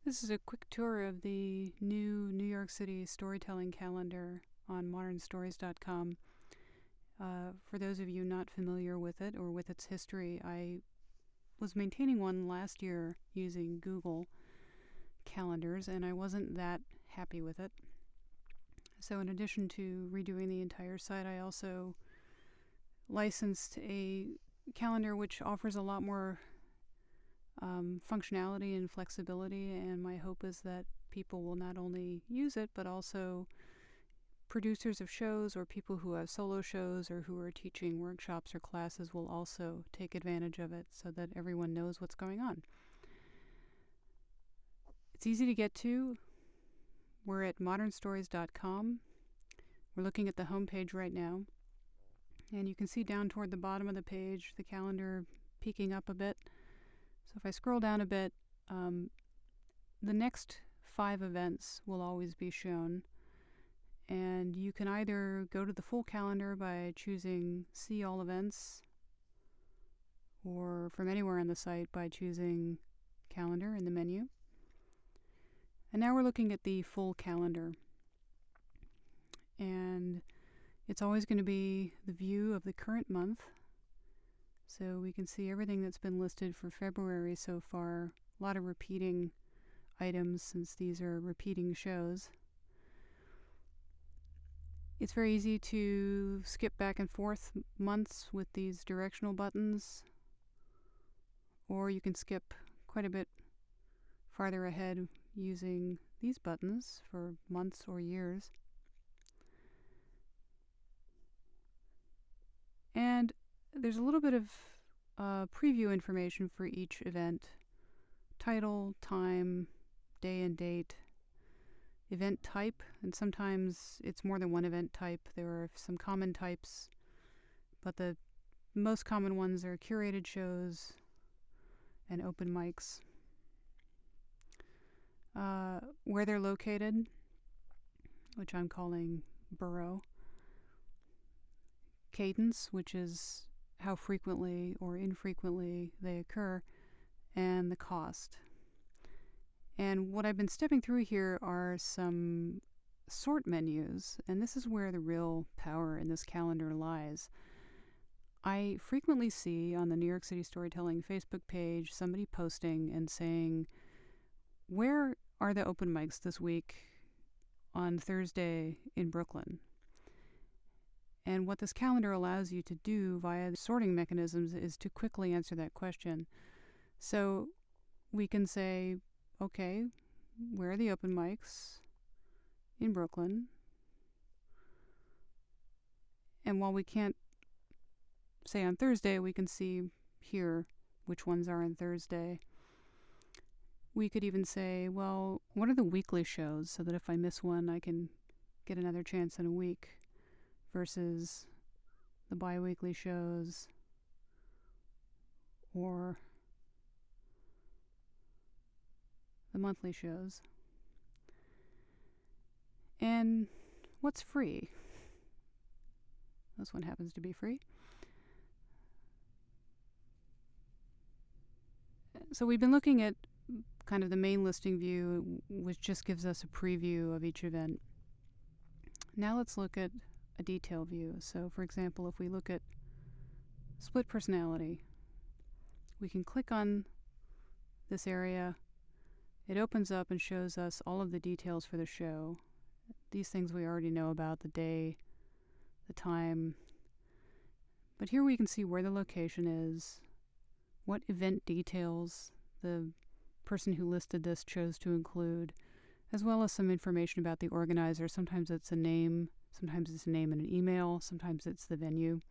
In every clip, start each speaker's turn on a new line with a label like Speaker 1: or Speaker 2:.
Speaker 1: This is a quick tour of the new New York City Storytelling Calendar on modernstories.com. For those of you not familiar with it or with its history, I was maintaining one last year using Google Calendars, and I wasn't that happy with it. So in addition to redoing the entire site, I also licensed a calendar which offers a lot more functionality and flexibility, and my hope is that people will not only use it, but also producers of shows or people who have solo shows or who are teaching workshops or classes will also take advantage of it so that everyone knows what's going on. It's easy to get to. We're at modernstories.com. We're looking at the homepage right now, and you can see down toward the bottom of the page the calendar peeking up a bit. So if I scroll down a bit, the next 5 events will always be shown. And you can either go to the full calendar by choosing See All Events, or from anywhere on the site by choosing Calendar in the menu. And now we're looking at the full calendar. And it's always going to be the view of the current month. So we can see everything that's been listed for February so far. A lot of repeating items since these are repeating shows. It's very easy to skip back and forth months with these directional buttons, or you can skip quite a bit farther ahead using these buttons for months or years. And there's a little bit of preview information for each event: title, time, day and date, event type, and sometimes it's more than one event type. There are some common types, but the most common ones are curated shows and open mics. Where they're located, which I'm calling borough. Cadence, which is how frequently or infrequently they occur, and the cost. And what I've been stepping through here are some sort menus, and this is where the real power in this calendar lies. I frequently see on the New York City Storytelling Facebook page somebody posting and saying, where are the open mics this week on Thursday in Brooklyn? And what this calendar allows you to do via the sorting mechanisms is to quickly answer that question. So we can say, okay, where are the open mics in Brooklyn? And while we can't say on Thursday, we can see here which ones are on Thursday. We could even say, well, what are the weekly shows so that if I miss one, I can get another chance in a week versus the bi-weekly shows or the monthly shows. And what's free? This one happens to be free. So we've been looking at kind of the main listing view, which just gives us a preview of each event. Now let's look at a detail view. So for example, if we look at split personality, we can click on this area. It opens up and shows us all of the details for the show. These things we already know about: the day, the time. But here we can see where the location is, what event details the person who listed this chose to include, as well as some information about the organizer. Sometimes it's a name, sometimes it's a name and an email, sometimes it's the venue.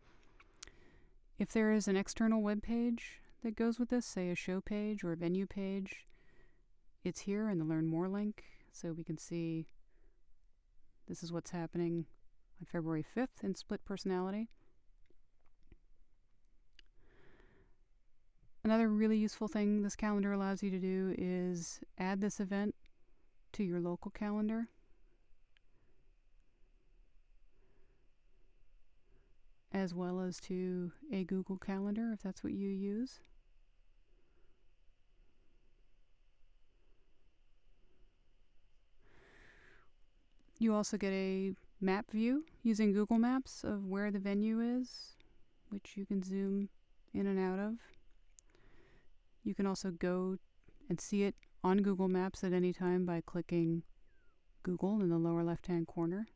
Speaker 1: If there is an external web page that goes with this, say a show page or a venue page, it's here in the Learn More link, so we can see this is what's happening on February 5th in Split Personality. Another really useful thing this calendar allows you to do is add this event to your local calendar. As well as to a Google Calendar, if that's what you use. You also get a map view using Google Maps of where the venue is, which you can zoom in and out of. You can also go and see it on Google Maps at any time by clicking Google in the lower left-hand corner.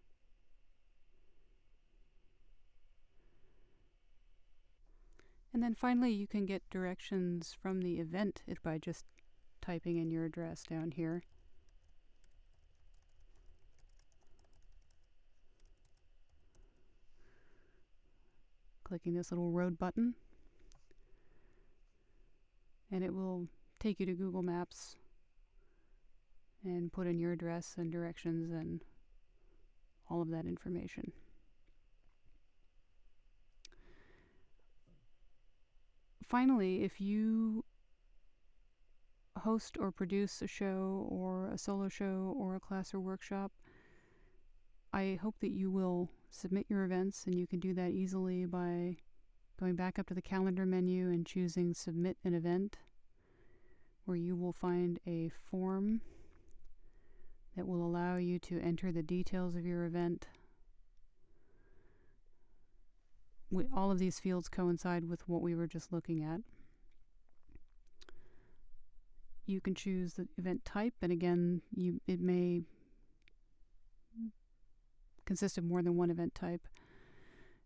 Speaker 1: And then finally, you can get directions from the event by just typing in your address down here. Clicking this little road button, and it will take you to Google Maps and put in your address and directions and all of that information. Finally, if you host or produce a show or a solo show or a class or workshop, I hope that you will submit your events, and you can do that easily by going back up to the calendar menu and choosing Submit an Event, where you will find a form that will allow you to enter the details of your event. All of these fields coincide with what we were just looking at. You can choose the event type, and again, it may consist of more than one event type,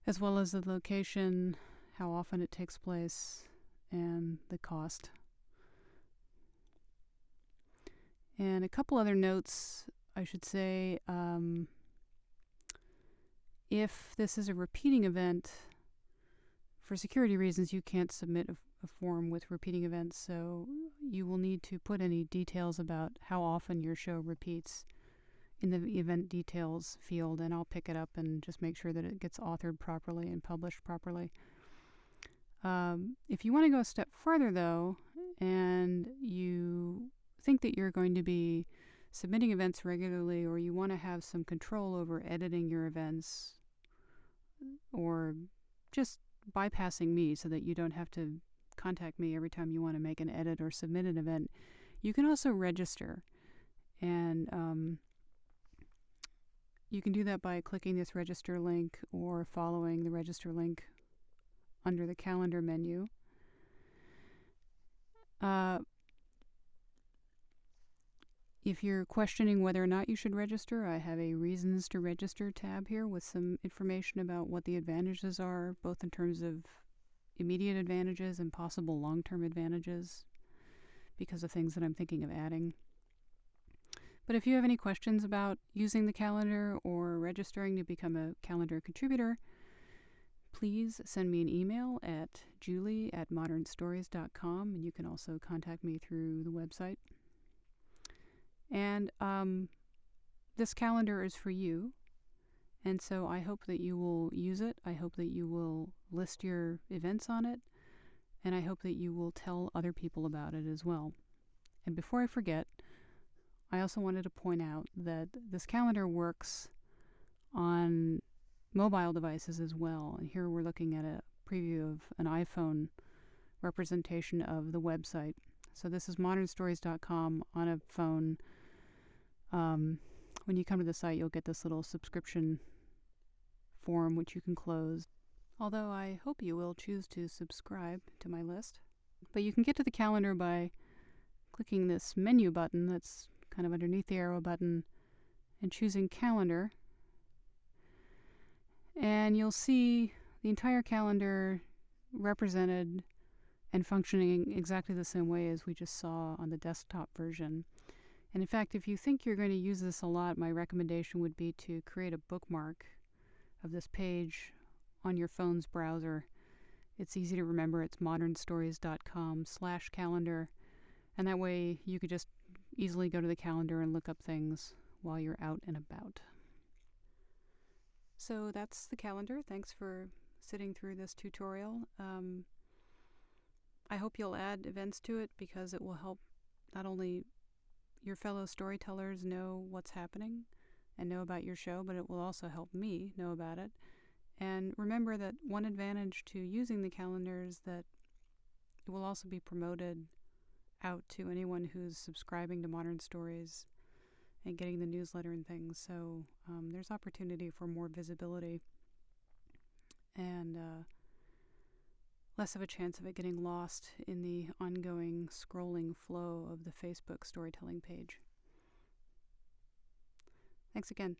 Speaker 1: as well as the location, how often it takes place, and the cost. And a couple other notes, I should say. If this is a repeating event, for security reasons, you can't submit a form with repeating events, so you will need to put any details about how often your show repeats in the event details field, and I'll pick it up and just make sure that it gets authored properly and published properly. If you want to go a step further, though, and you think that you're going to be submitting events regularly, or you want to have some control over editing your events, or just bypassing me so that you don't have to contact me every time you want to make an edit or submit an event, you can also register. And you can do that by clicking this register link or following the register link under the calendar menu. If you're questioning whether or not you should register, I have a Reasons to Register tab here with some information about what the advantages are, both in terms of immediate advantages and possible long-term advantages because of things that I'm thinking of adding. But if you have any questions about using the calendar or registering to become a calendar contributor, please send me an email at julie@modernstories.com, and you can also contact me through the website. And this calendar is for you, and so I hope that you will use it. I hope that you will list your events on it, and I hope that you will tell other people about it as well. And before I forget, I also wanted to point out that this calendar works on mobile devices as well. And here we're looking at a preview of an iPhone representation of the website. So this is modernstories.com on a phone. When you come to the site, you'll get this little subscription form which you can close. Although I hope you will choose to subscribe to my list. But you can get to the calendar by clicking this menu button that's kind of underneath the arrow button and choosing calendar. And you'll see the entire calendar represented and functioning exactly the same way as we just saw on the desktop version. And in fact, if you think you're going to use this a lot, my recommendation would be to create a bookmark of this page on your phone's browser. It's easy to remember. It's modernstories.com/calendar. And that way you could just easily go to the calendar and look up things while you're out and about. So that's the calendar. Thanks for sitting through this tutorial. I hope you'll add events to it because it will help not only your fellow storytellers know what's happening and know about your show, but it will also help me know about it. And remember that one advantage to using the calendar is that it will also be promoted out to anyone who's subscribing to Modern Stories and getting the newsletter and things. So there's opportunity for more visibility and less of a chance of it getting lost in the ongoing scrolling flow of the Facebook storytelling page. Thanks again.